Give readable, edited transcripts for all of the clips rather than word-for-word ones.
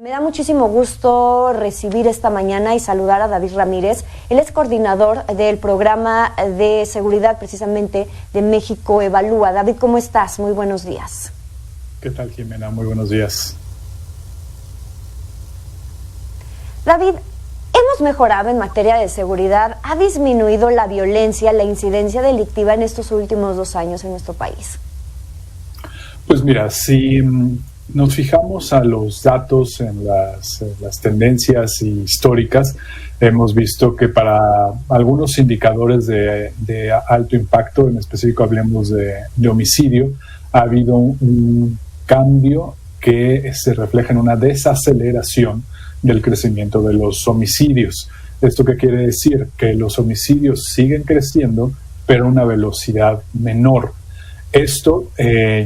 Me da muchísimo gusto recibir esta mañana y saludar a David Ramírez. Él es coordinador del programa de seguridad precisamente de México Evalúa. David, ¿cómo estás? Muy buenos días. ¿Qué tal, Jimena? Muy buenos días. David, hemos mejorado en materia de seguridad. ¿Ha disminuido la violencia, la incidencia delictiva en estos últimos 2 años en nuestro país? Pues mira, si nos fijamos a los datos en las tendencias históricas, hemos visto que para algunos indicadores de alto impacto, en específico hablemos de homicidio, ha habido un cambio que se refleja en una desaceleración del crecimiento de los homicidios. ¿Esto qué quiere decir? Que los homicidios siguen creciendo, pero a una velocidad menor. Esto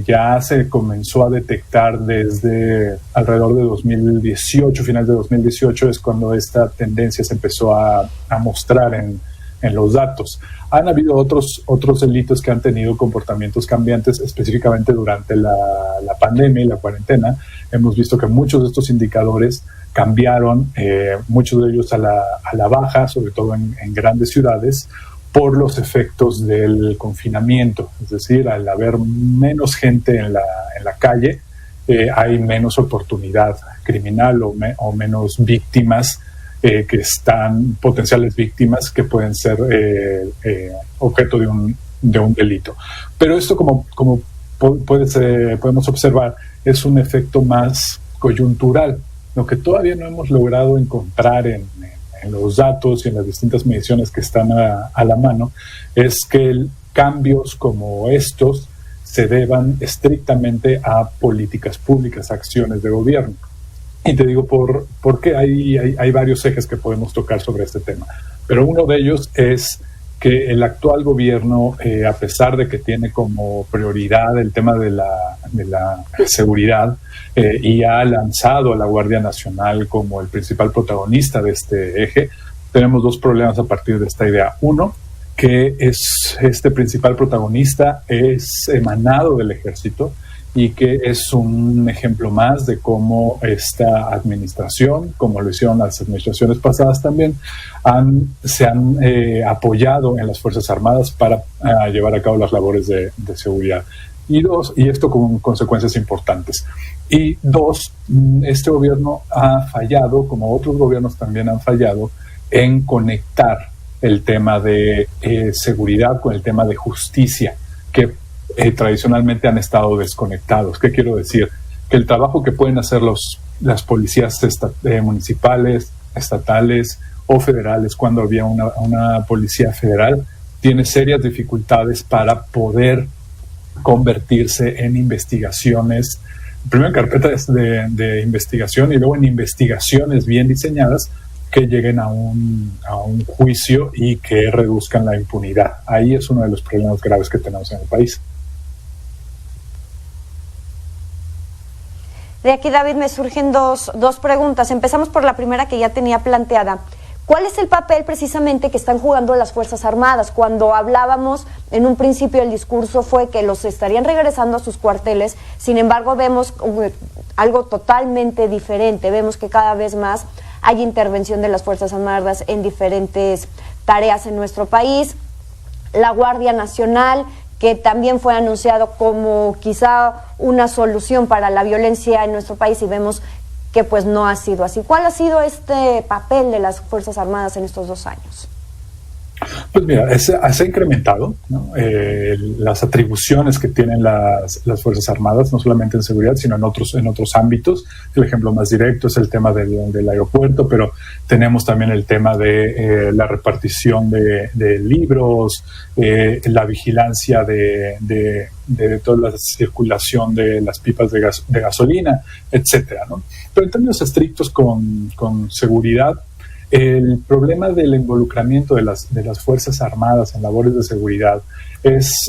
ya se comenzó a detectar desde alrededor de 2018, final de 2018 es cuando esta tendencia se empezó a mostrar en los datos. Han habido otros delitos que han tenido comportamientos cambiantes, específicamente durante la pandemia y la cuarentena. Hemos visto que muchos de estos indicadores cambiaron, muchos de ellos a la baja, sobre todo en grandes ciudades, por los efectos del confinamiento. Es decir, al haber menos gente en la calle, hay menos oportunidad criminal o menos víctimas que están, potenciales víctimas que pueden ser objeto de un delito. Pero esto, como podemos observar, es un efecto más coyuntural. Lo que todavía no hemos logrado encontrar en los datos y en las distintas mediciones que están a la mano, es que cambios como estos se deban estrictamente a políticas públicas, acciones de gobierno. Y te digo porque hay varios ejes que podemos tocar sobre este tema. Pero uno de ellos es que el actual gobierno, a pesar de que tiene como prioridad el tema de la seguridad, y ha lanzado a la Guardia Nacional como el principal protagonista de este eje, tenemos 2 problemas a partir de esta idea. Uno, que este principal protagonista es emanado del ejército y que es un ejemplo más de cómo esta administración, como lo hicieron las administraciones pasadas también, se han apoyado en las Fuerzas Armadas para llevar a cabo las labores de seguridad. Y esto con consecuencias importantes. Y 2, este gobierno ha fallado, como otros gobiernos también han fallado, en conectar el tema de seguridad con el tema de justicia, que tradicionalmente han estado desconectados. ¿Qué quiero decir? Que el trabajo que pueden hacer las policías municipales, estatales o federales, cuando había una policía federal, tiene serias dificultades para poder convertirse en investigaciones, primero en carpetas de investigación y luego en investigaciones bien diseñadas que lleguen a un juicio y que reduzcan la impunidad. Ahí es uno de los problemas graves que tenemos en el país. De aquí, David, me surgen dos preguntas. Empezamos por la primera que ya tenía planteada. ¿Cuál es el papel precisamente que están jugando las Fuerzas Armadas? Cuando hablábamos en un principio, el discurso fue que los estarían regresando a sus cuarteles. Sin embargo, vemos algo totalmente diferente. Vemos que cada vez más hay intervención de las Fuerzas Armadas en diferentes tareas en nuestro país. La Guardia Nacional, que también fue anunciado como quizá una solución para la violencia en nuestro país, y vemos que pues no ha sido así. ¿Cuál ha sido este papel de las Fuerzas Armadas en estos 2 años? Pues mira, se ha incrementado, ¿no? Las atribuciones que tienen las Fuerzas Armadas, no solamente en seguridad, sino en otros ámbitos. El ejemplo más directo es el tema del aeropuerto, pero tenemos también el tema de la repartición de libros, la vigilancia de toda la circulación de las pipas de gasolina, etcétera, ¿no? Pero en términos estrictos con seguridad, el problema del involucramiento de las Fuerzas Armadas en labores de seguridad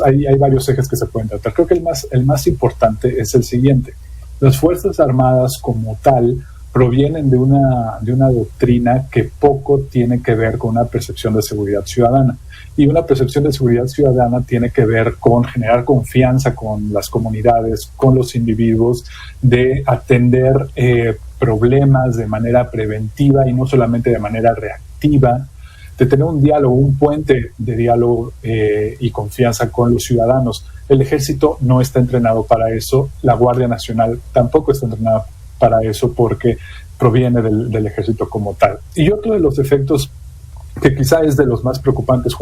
hay varios ejes que se pueden tratar. Creo que el más importante es el siguiente. Las Fuerzas Armadas como tal provienen de una doctrina que poco tiene que ver con una percepción de seguridad ciudadana. Y una percepción de seguridad ciudadana tiene que ver con generar confianza con las comunidades, con los individuos, de atender problemas de manera preventiva y no solamente de manera reactiva, de tener un diálogo, un puente de diálogo y confianza con los ciudadanos. El ejército no está entrenado para eso, la Guardia Nacional tampoco está entrenada para eso porque proviene del ejército como tal. Y otro de los efectos que quizá es de los más preocupantes,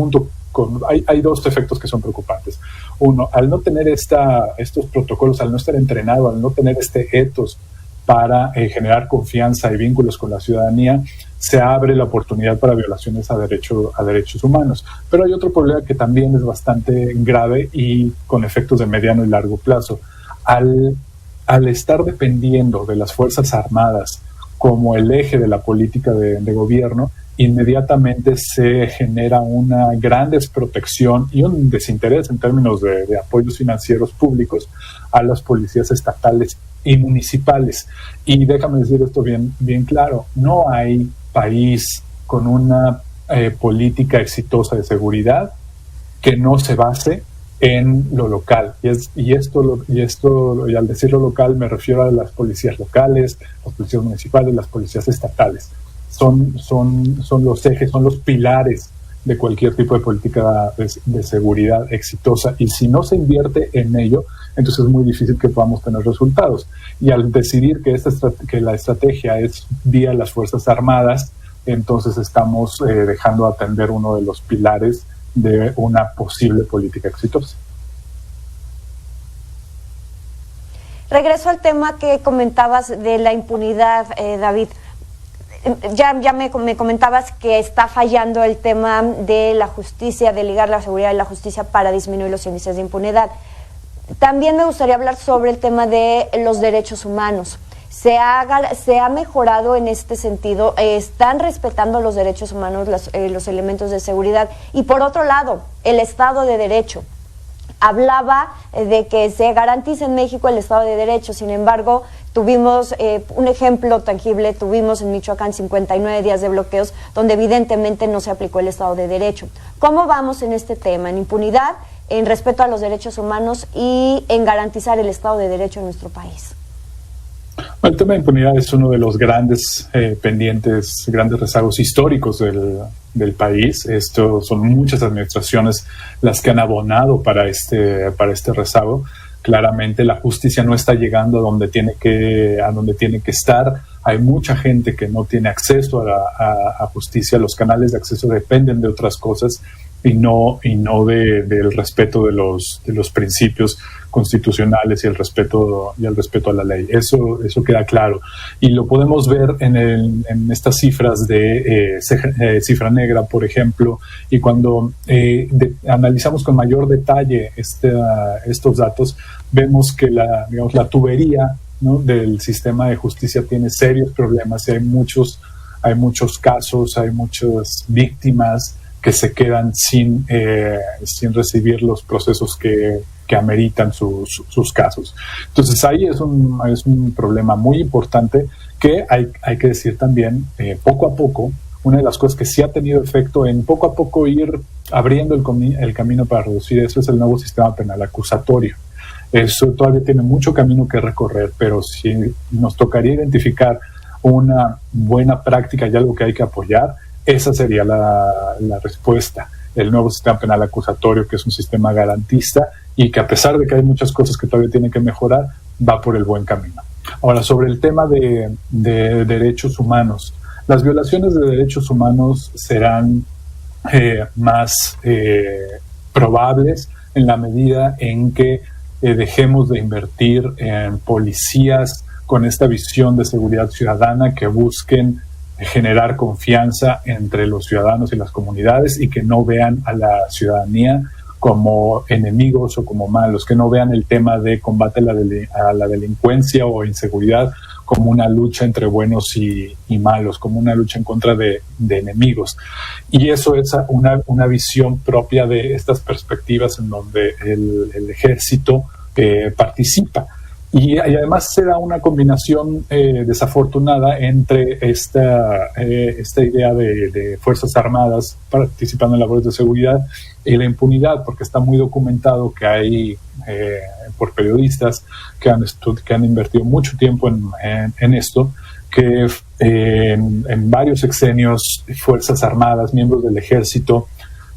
hay dos efectos que son preocupantes. Uno, al no tener estos protocolos, al no estar entrenado, al no tener este ethos para generar confianza y vínculos con la ciudadanía, se abre la oportunidad para violaciones a derechos humanos. Pero hay otro problema que también es bastante grave y con efectos de mediano y largo plazo. Al estar dependiendo de las Fuerzas Armadas como el eje de la política de gobierno, inmediatamente se genera una gran desprotección y un desinterés en términos de apoyos financieros públicos a las policías estatales y municipales. Y déjame decir esto bien claro, no hay país con una política exitosa de seguridad que no se base en lo local. Y al decirlo local me refiero a las policías locales, las policías municipales, las policías estatales. Son los ejes, son los pilares de cualquier tipo de política de seguridad exitosa. Y si no se invierte en ello, entonces es muy difícil que podamos tener resultados. Y al decidir que la estrategia es vía las Fuerzas Armadas, entonces estamos dejando de atender uno de los pilares de una posible política exitosa. Regreso al tema que comentabas de la impunidad, David. Ya me comentabas que está fallando el tema de la justicia, de ligar la seguridad y la justicia para disminuir los índices de impunidad. También me gustaría hablar sobre el tema de los derechos humanos. ¿Se ha mejorado en este sentido? ¿Están respetando los derechos humanos los elementos de seguridad? Y por otro lado, el Estado de Derecho. Hablaba de que se garantiza en México el Estado de Derecho, sin embargo, tuvimos un ejemplo tangible, tuvimos en Michoacán 59 días de bloqueos donde evidentemente no se aplicó el Estado de Derecho. ¿Cómo vamos en este tema, en impunidad, en respeto a los derechos humanos y en garantizar el Estado de Derecho en nuestro país? El tema de impunidad es uno de los grandes pendientes, grandes rezagos históricos del país. Esto son muchas administraciones las que han abonado para este rezago. Claramente la justicia no está llegando a donde tiene que estar. Hay mucha gente que no tiene acceso a justicia. Los canales de acceso dependen de otras cosas y no del respeto de los principios constitucionales y el respeto a la ley. Eso queda claro y lo podemos ver en estas cifras de cifra negra, por ejemplo, y cuando analizamos con mayor detalle estos datos, vemos que la tubería, ¿no?, del sistema de justicia tiene serios problemas y hay muchos casos, hay muchas víctimas que se quedan sin recibir los procesos que ameritan sus casos. Entonces ahí es un problema muy importante que hay que decir también, poco a poco, una de las cosas que sí ha tenido efecto en poco a poco ir abriendo el camino para reducir eso es el nuevo sistema penal acusatorio. Eso todavía tiene mucho camino que recorrer, pero si nos tocaría identificar una buena práctica y algo que hay que apoyar, esa sería la respuesta. El nuevo sistema penal acusatorio, que es un sistema garantista y que a pesar de que hay muchas cosas que todavía tienen que mejorar, va por el buen camino. Ahora, sobre el tema de derechos humanos. Las violaciones de derechos humanos serán más probables en la medida en que dejemos de invertir en policías con esta visión de seguridad ciudadana que busquen generar confianza entre los ciudadanos y las comunidades y que no vean a la ciudadanía como enemigos o como malos, que no vean el tema de combate a la delincuencia o inseguridad como una lucha entre buenos y malos, como una lucha en contra de enemigos. Y eso es una visión propia de estas perspectivas en donde el ejército participa. Y además se da una combinación desafortunada entre esta idea de Fuerzas Armadas participando en labores de seguridad y la impunidad, porque está muy documentado que hay por periodistas que han invertido mucho tiempo en esto, que en varios sexenios Fuerzas Armadas, miembros del Ejército,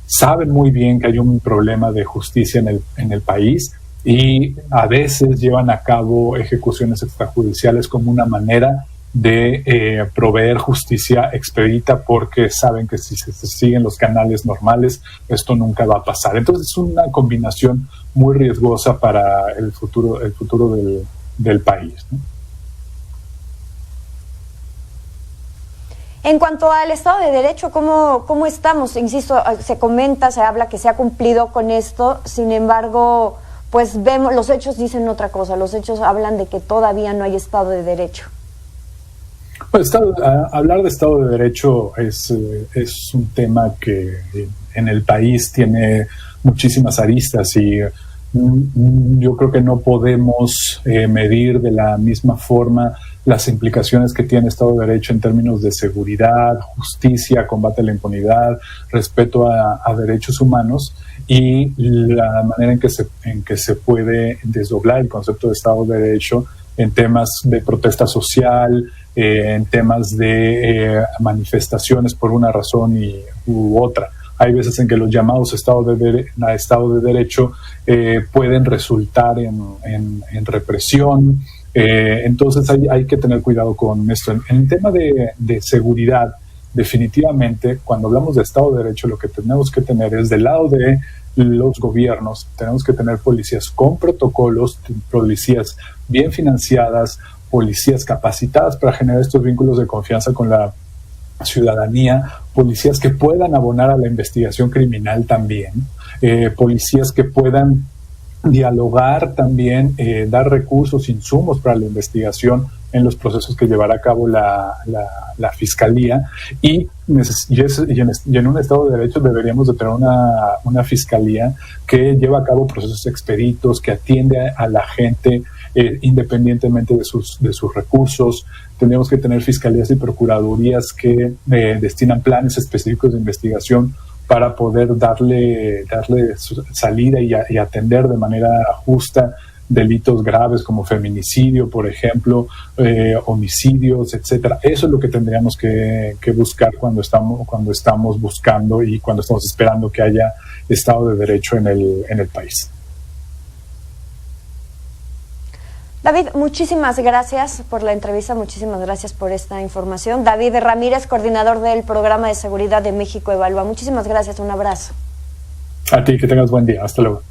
saben muy bien que hay un problema de justicia en el país y a veces llevan a cabo ejecuciones extrajudiciales como una manera de proveer justicia expedita, porque saben que si se siguen los canales normales esto nunca va a pasar. Entonces es una combinación muy riesgosa para el futuro del país, ¿no? En cuanto al Estado de Derecho, ¿cómo estamos? Insisto, se comenta, se habla que se ha cumplido con esto, sin embargo, pues vemos, los hechos dicen otra cosa, los hechos hablan de que todavía no hay Estado de Derecho. Pues hablar de Estado de Derecho es un tema que en el país tiene muchísimas aristas y yo creo que no podemos medir de la misma forma las implicaciones que tiene Estado de Derecho en términos de seguridad, justicia, combate a la impunidad, respeto a derechos humanos y la manera en que se puede desdoblar el concepto de Estado de Derecho en temas de protesta social, en temas de manifestaciones por una razón u otra. Hay veces en que los llamados Estado de Derecho pueden resultar en represión. Entonces hay que tener cuidado con esto. En el tema de seguridad, definitivamente, cuando hablamos de Estado de Derecho, lo que tenemos que tener es del lado de los gobiernos, tenemos que tener policías con protocolos, policías bien financiadas, policías capacitadas para generar estos vínculos de confianza con la ciudadanía, policías que puedan abonar a la investigación criminal también, policías que puedan dialogar también, dar recursos, insumos para la investigación en los procesos que llevará a cabo la Fiscalía y en un Estado de Derecho deberíamos de tener una Fiscalía que lleva a cabo procesos expeditos, que atiende a la gente independientemente de sus recursos. Tendríamos que tener fiscalías y procuradurías que destinan planes específicos de investigación para poder darle salida y atender de manera justa delitos graves como feminicidio, por ejemplo, homicidios, etcétera. Eso es lo que tendríamos que buscar cuando estamos buscando y cuando estamos esperando que haya Estado de Derecho en el país. David, muchísimas gracias por la entrevista, muchísimas gracias por esta información. David Ramírez, coordinador del Programa de Seguridad de México Evalúa. Muchísimas gracias, un abrazo. A ti, que tengas buen día. Hasta luego.